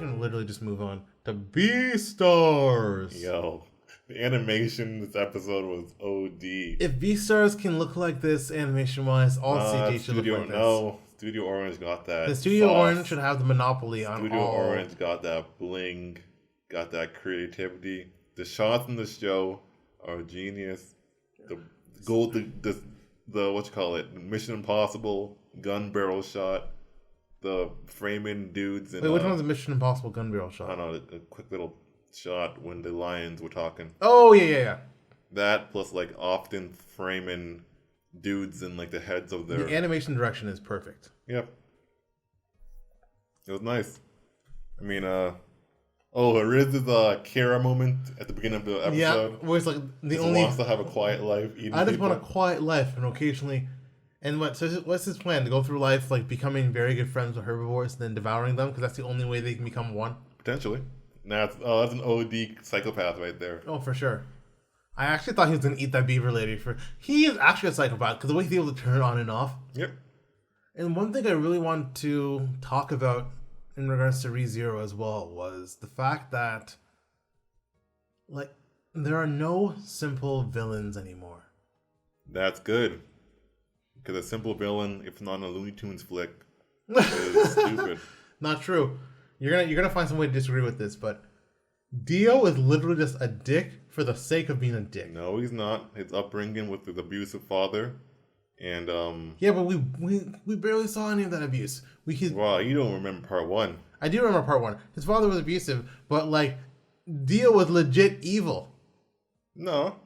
can literally just move on to Beastars. Yo, the animation this episode was OD. If Beastars can look like this animation-wise, all CG should look like this. No, Studio Orange got that. The Studio Orange should have the monopoly on Studio all. Orange got that bling, got that creativity. The shots in the show are genius. The what you call it? Mission Impossible gun barrel shot. The framing dudes. Wait, which one's the Mission Impossible gun barrel shot? I don't know, a quick little shot when the lions were talking. Oh, yeah. That plus like often framing dudes and like the heads of their... The animation direction is perfect. Yep. It was nice. I mean, there is this Kara moment at the beginning of the episode. Yeah, where it's like the only... wants to have a quiet life. I just want a quiet life, and occasionally... And what's his plan? To go through life like becoming very good friends with herbivores and then devouring them? Because that's the only way they can become one? Potentially. That's an OD psychopath right there. Oh, for sure. I actually thought he was going to eat that beaver lady. He is actually a psychopath because the way he's able to turn it on and off. Yep. And one thing I really want to talk about in regards to ReZero as well was the fact that like there are no simple villains anymore. That's good. Because a simple villain, if not a Looney Tunes flick, is stupid. Not true. You're gonna find some way to disagree with this, but Dio is literally just a dick for the sake of being a dick. No, he's not. His upbringing with his abusive father, and Yeah, but we barely saw any of that abuse. Wow, you don't remember part 1. I do remember part 1. His father was abusive, but like Dio was legit evil. No,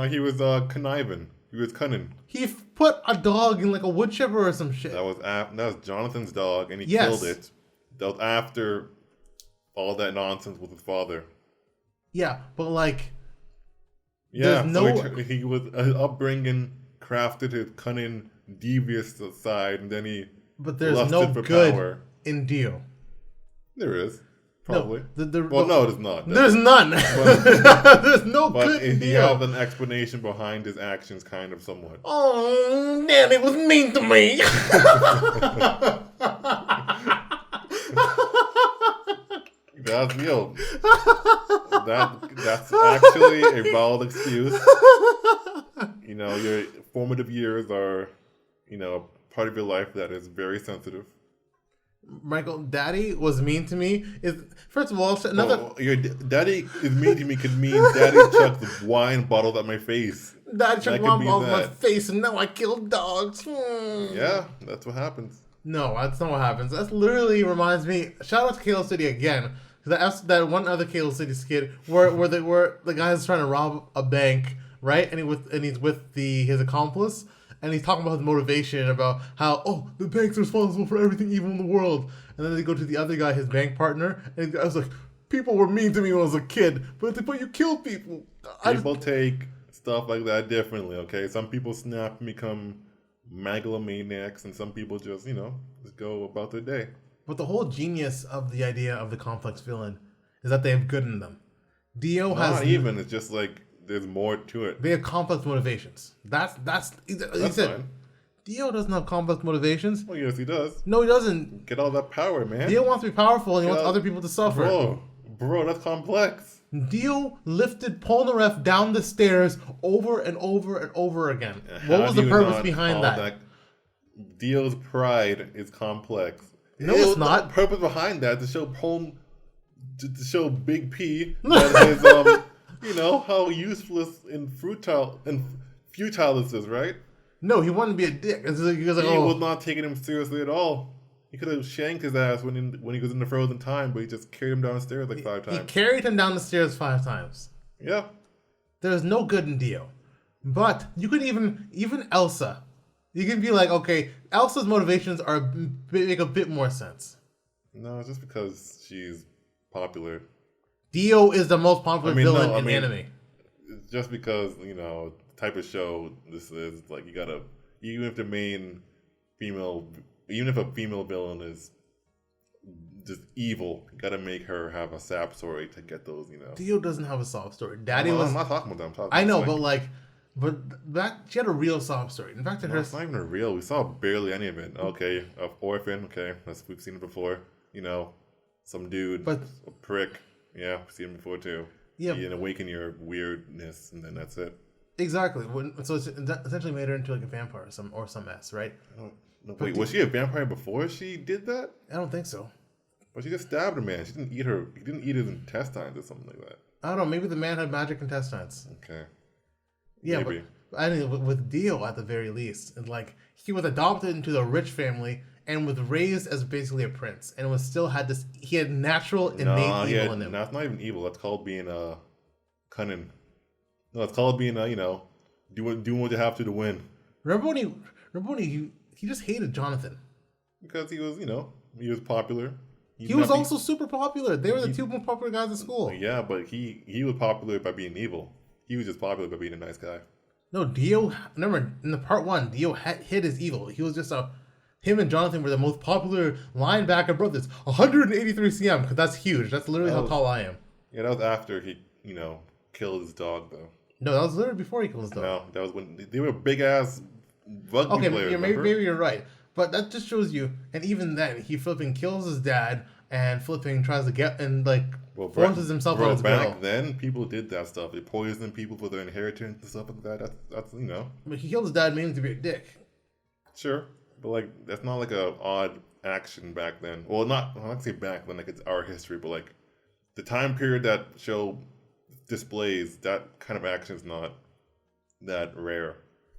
he was conniving. He was cunning. He put a dog in like a wood chipper or some shit. That was Jonathan's dog, and he killed it. That was after all that nonsense with his father. Yeah, but like, yeah, he was upbringing crafted his cunning, devious side, and then he. But there's no good power in Dio. There is. Probably. No, no, there's not. There's none. There's no good in Dio. Dio. But he has an explanation behind his actions, kind of, somewhat. Oh, Daddy was mean to me. That's actually a valid excuse. You know, your formative years are, part of your life that is very sensitive. Michael, Daddy was mean to me. First of all, your daddy is mean to me could mean Daddy chucked wine bottles at my face. Daddy chucked wine bottles at my face, and now I killed dogs. Yeah, that's what happens. No, that's not what happens. That literally reminds me. Shout out to Kalo City again. That one other Kalo City skit where the guy is trying to rob a bank, right? And he's with his accomplice. And he's talking about his motivation about how, the bank's responsible for everything evil in the world. And then they go to the other guy, his bank partner, and I was like, people were mean to me when I was a kid, but you killed people. People take stuff like that differently, okay? Some people snap and become megalomaniacs, and some people just go about their day. But the whole genius of the idea of the complex villain is that they have good in them. Dio has... Not even, it's just like... There's more to it. They have complex motivations. That's fine. Dio doesn't have complex motivations. Well, yes, he does. No, he doesn't. Get all that power, man. Dio wants to be powerful and he wants other people to suffer. Bro, that's complex. Dio lifted Polnareff down the stairs over and over and over again. What was the purpose behind that? Dio's pride is complex. No, it's not. The purpose behind that to show Big P that his how useless and futile this is, right? No, he wanted to be a dick. He was not taking him seriously at all. He could have shanked his ass when he was in the frozen time, but he just carried him down the stairs like 5 times. He carried him down the stairs 5 times. Yeah. There's no good in Dio. But you could even Elsa. You can be like, okay, Elsa's motivations make a bit more sense. No, it's just because she's popular. Dio is the most popular villain in anime. It's just because, the type of show this is, like, you gotta, even if a female villain is just evil, you gotta make her have a sap story to get those, Dio doesn't have a soft story. I'm not talking about them. I know, but that she had a real soft story. In fact, it's not even a real. We saw barely any of it. Okay, orphan. Okay, we've seen it before. some dude, But a prick. Yeah, I've seen him before too. Yeah. You awaken your weirdness, and then that's it. Exactly. So it's essentially made her into like a vampire or some mess, right? Wait, was she a vampire before she did that? I don't think so. But she just stabbed a man. She didn't eat her. He didn't eat his intestines or something like that. I don't know. Maybe the man had magic intestines. Okay. Yeah, Maybe. but I mean, with Dio at the very least, and like he was adopted into the rich family and was raised as basically a prince, and was still had this. He had natural innate evil in him. No, it's not even evil. That's called being cunning. No, it's called being doing what you have to win. Remember when he just hated Jonathan because he was popular. He was also super popular. They were the two most popular guys at school. Yeah, but he was popular by being evil. He was just popular by being a nice guy. No, Dio. Remember in the part 1, Dio hid his evil. He was just him and Jonathan were the most popular linebacker brothers. 183 cm, because that's huge. That's literally how tall I am. Yeah, that was after he killed his dog though. No, that was literally before he killed his dog. No, that was when they were big ass rugby players. Maybe you're right. But that just shows you, and even then, he flipping kills his dad and flipping tries to get and forces himself on his girl. Back then, people did that stuff. They poisoned people for their inheritance and stuff like that. That's But he killed his dad mainly to be a dick. Sure, but that's not like a odd action back then. Well, not say back then, it's our history, but the time period that show displays that kind of action is not that rare.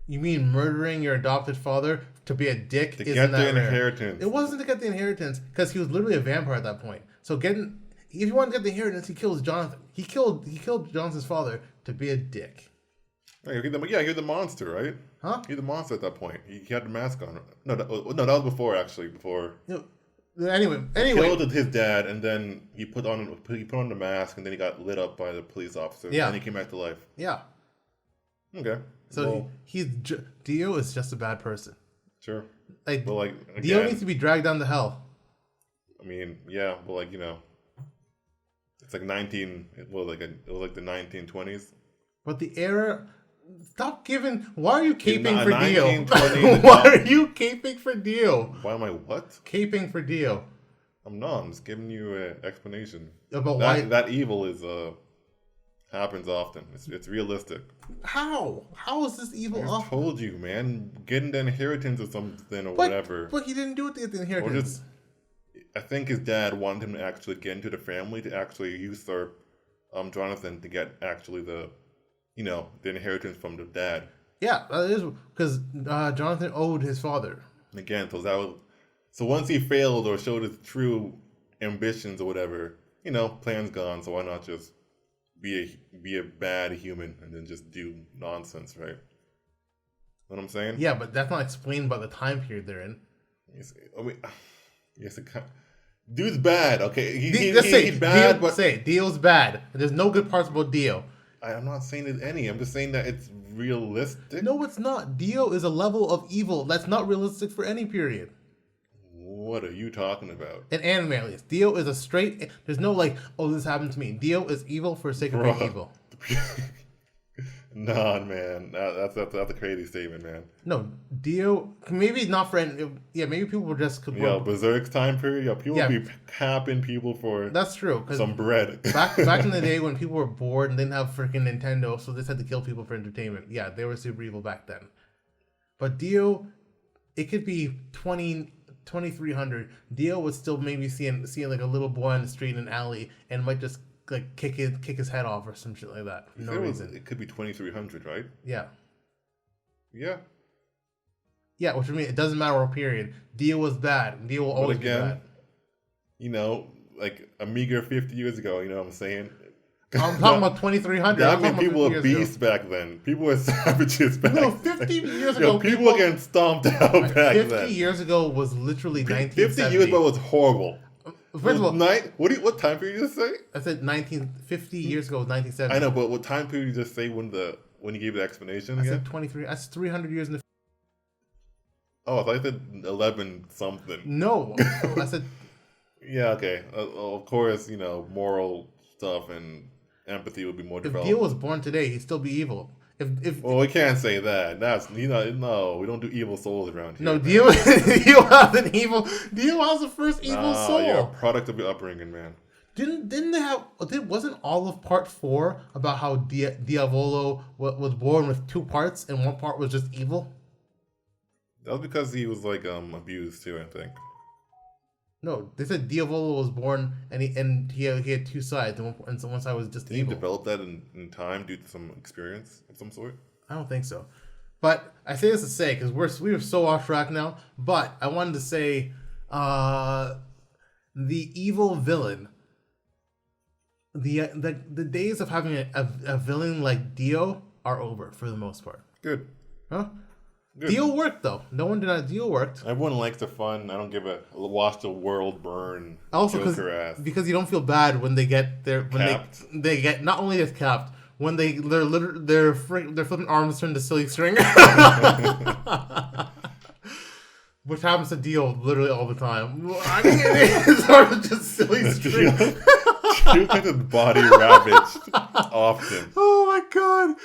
You mean murdering your adopted father to be a dick? To get the inheritance. It wasn't to get the inheritance because he was literally a vampire at that point. So if you want to get the inheritance, he kills Jonathan. He killed Jonathan's father to be a dick. You're the monster, right? Huh? You're the monster at that point. He had the mask on. No, that was before actually. Before. Anyway, he killed his dad, and then he put on the mask, and then he got lit up by the police officer. Yeah. And then he came back to life. Yeah. Okay. So Dio is just a bad person. Sure. Dio needs to be dragged down to hell. I mean, yeah, but it's it was like the 1920s. But the era, stop giving. Why are you caping for Dio? Why are you caping for Dio? Why am I what? Caping for Dio. I'm just giving you an explanation. About why that evil is happens often. It's realistic. How is this evil? I told you, man. Getting the inheritance or something or whatever. But he didn't do it to get the inheritance. I think his dad wanted him to actually get into the family to actually usurp Jonathan to get actually the inheritance from the dad. Yeah, that is because Jonathan owed his father. Again, so once he failed or showed his true ambitions or whatever, plan's gone. So why not just be a bad human and then just do nonsense, right? Know what I'm saying? Yeah, but that's not explained by the time period they're in. Dude's bad. Okay, he's bad. But Dio's bad. There's no good parts about Dio. I'm not saying there's any. I'm just saying that it's realistic. No, it's not. Dio is a level of evil that's not realistic for any period. What are you talking about? In anime, at least, Dio is a straight. There's no this happened to me. Dio is evil for the sake of being evil. Nah, man, that's a crazy statement, man. No, Dio maybe not for. Maybe people were just. Berserk's time period. People be capping people for. That's true. Some bread. back in the day when people were bored and didn't have freaking Nintendo, so they just had to kill people for entertainment. Yeah, they were super evil back then. But Dio, it could be 2300. Dio would still maybe seeing like a little boy on the street in an alley and might just kick his head off or some shit like that for no reason. It could be 2300, right? Yeah. Yeah. Yeah, which I mean, it doesn't matter what period. Dio was bad. Dio will always be bad. A meager 50 years ago, you know what I'm saying? I'm talking about 2300. I mean, people were beasts back then. People were savages back then. 50 years ago. People were getting stomped out back then. 50 years ago was literally 1970. 50 years ago was horrible. First of all, what time period did you just say? I said 50 years ago was 1970. I know, but what time period did you just say when you gave the explanation? I said 23. That's 300 years in the. Oh, I thought you said 11 something. No, I said. Yeah, okay. Of course, moral stuff and empathy would be more developed. If Dio was born today, he'd still be evil. Well, we can't say that. That's no, we don't do evil souls around here. No, Dio has an evil. Dio has the first evil soul. You're a product of your upbringing, man. Didn't they have? Wasn't all of part 4 about how Diavolo was born with 2 parts and 1 part was just evil? That was because he was like abused too, I think. No, they said Diavolo was born and he had 2 sides and so one side was just evil. Did he develop that in time due to some experience of some sort? I don't think so. But I say this to say, because we were so off track now, but I wanted to say the evil villain, the days of having a villain like Dio are over for the most part. Good. Huh? Good. Dio worked though. No one denied Dio worked. Everyone likes the fun. I don't give a watch the world burn. Also, because you don't feel bad when they get their they get not only just capped when their flipping arms turn to silly string, which happens to Dio literally all the time. I mean, it's sort of just silly string. Dio gets his body ravaged often. Oh my god.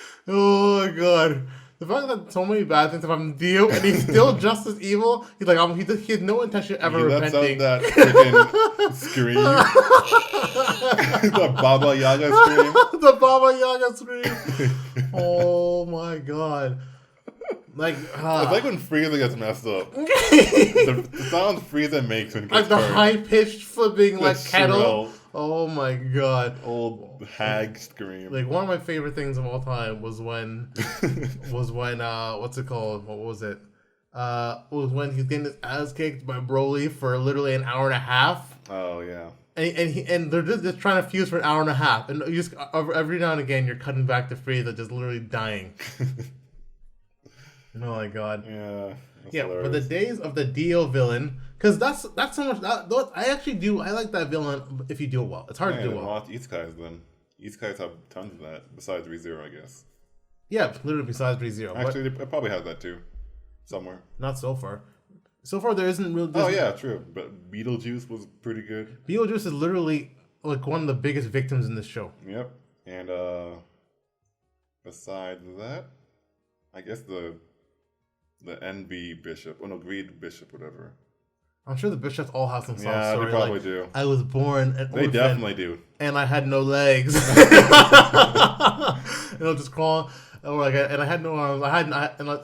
The fact that so many bad things have happened to Dio and he's still just as evil, he's like, he has no intention of ever repenting. That freaking scream. The Baba Yaga scream. The Baba Yaga scream. Oh my god. Like, it's like when Frieza gets messed up. the sound Frieza makes when he gets like the hurt. high-pitched flipping like kettle. Shrill, Oh my god. old hag scream. Like one of my favorite things of all time was when what's it called? What was it? Was when he's getting his ass kicked by Broly for literally an hour and a half. Oh yeah. And they're just trying to fuse for an hour and a half, and you just every now and again you're cutting back to Frieza just literally dying. Oh my god. Yeah. Yeah, hilarious. but the days of the Dio villain, because that's so much. I actually do. I like that villain if you do it well. It's hard to do well. Watch Isekais then. Isekais have tons of that besides ReZero, I guess. Yeah, literally besides ReZero. Actually, it probably has that too, somewhere. Not so far. So far, there isn't real. Oh yeah, true. But Beetlejuice was pretty good. Beetlejuice is literally like one of the biggest victims in this show. Yep. And besides that, I guess the Envy Bishop, Greed Bishop, whatever. I'm sure the bishops all have some soft Yeah, story. they probably like, do. I was born an They orphan, definitely do. and I had no legs. Just crawl, or like, and I had no arms.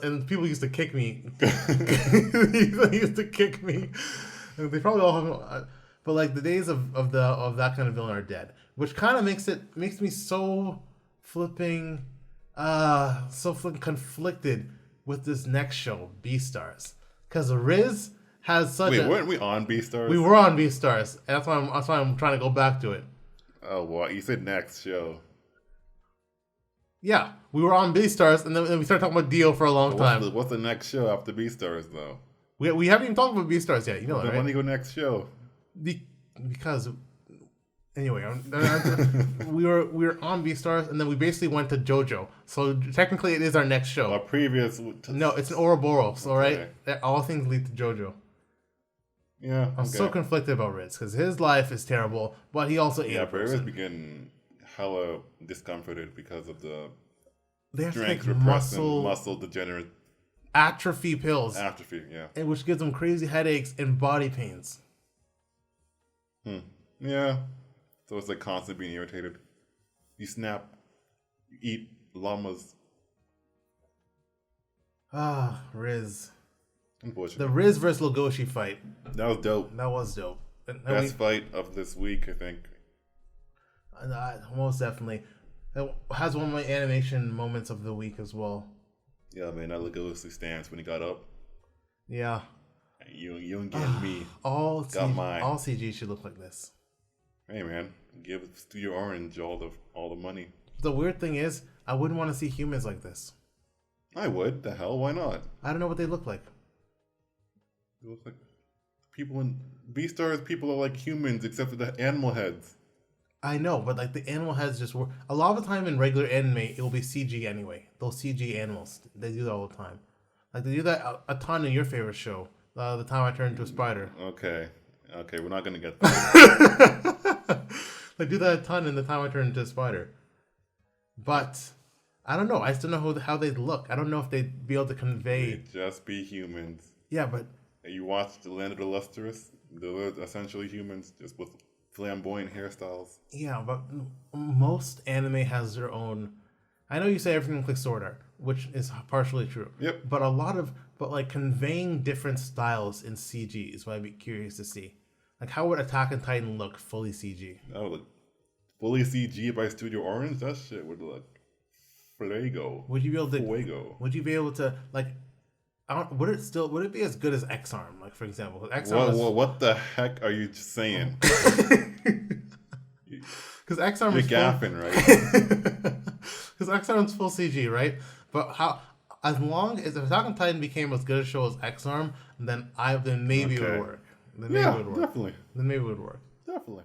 And people used to kick me. They used to kick me. And they probably all have. But like the days of that kind of villain are dead, which kind of makes me so flipping conflicted with this next show, Beastars, because Riz has such. Wait, weren't we on Beastars? We were on Beastars, and that's why I'm trying to go back to it. Oh, well, you said next show. Yeah, we were on Beastars, and then we started talking about Dio for a long time. What's the next show after Beastars, though? We haven't even talked about Beastars yet. You know that, right? When do you go next show? Because anyway, we were on Beastars, and then we basically went to JoJo. So technically, it is our next show. Our previous. No, it's an Ouroboros. All right, all things lead to JoJo. Yeah, I'm so conflicted about Riz because his life is terrible, but he also ate a but person. Riz began hella discomforted because of the they have strength to take muscle degenerate atrophy pills, yeah, and which gives them crazy headaches and body pains. Yeah, so it's like constantly being irritated. You snap, you eat llamas. Riz. Unfortunately. The Riz versus Legoshi fight. That was dope. That was dope. Best fight of this week, I think. Most definitely. It has one of my animation moments of the week as well. Yeah, man, that Legoshi stance when he got up. Yeah. You and getting me. All CG should look like this. Hey, man, give Studio Orange all the money. The weird thing is, I wouldn't want to see humans like this. I would. The hell? Why not? I don't know what they look like. They look like people in Beastars. People are like humans except for the animal heads. I know, but like the animal heads just work. A lot of the time in regular anime, it will be CG anyway. Those CG animals, they do that all the time. Like they do that a ton in your favorite show, The Time I Turned into a Spider. Okay, we're not gonna get that. They do that a ton in The Time I Turned into a Spider. But I don't know. I still know how they'd look. I don't know if they'd be able to convey. They'd just be humans. Yeah, but And you watch The Land of the Lustrous, they're essentially humans, just with flamboyant hairstyles. yeah, but most anime has their own. I know you say everything clicks order, which is partially true. Yep. But like conveying different styles in CG is what I'd be curious to see. Like, how would Attack on Titan look fully CG? That would look fully CG by Studio Orange. That shit would look Fuego. Would you be able to? Fuego. Would you be able to like? Would it be as good as X Arm? Like, for example, X Arm. What the heck are you saying? Because X Arm You're is gaffing, right? Because X Arm's full CG, right? But as long as if Attack on Titan became as good a show as X Arm, then maybe it would work. Then maybe it would work. Definitely. Then maybe it would work. Definitely.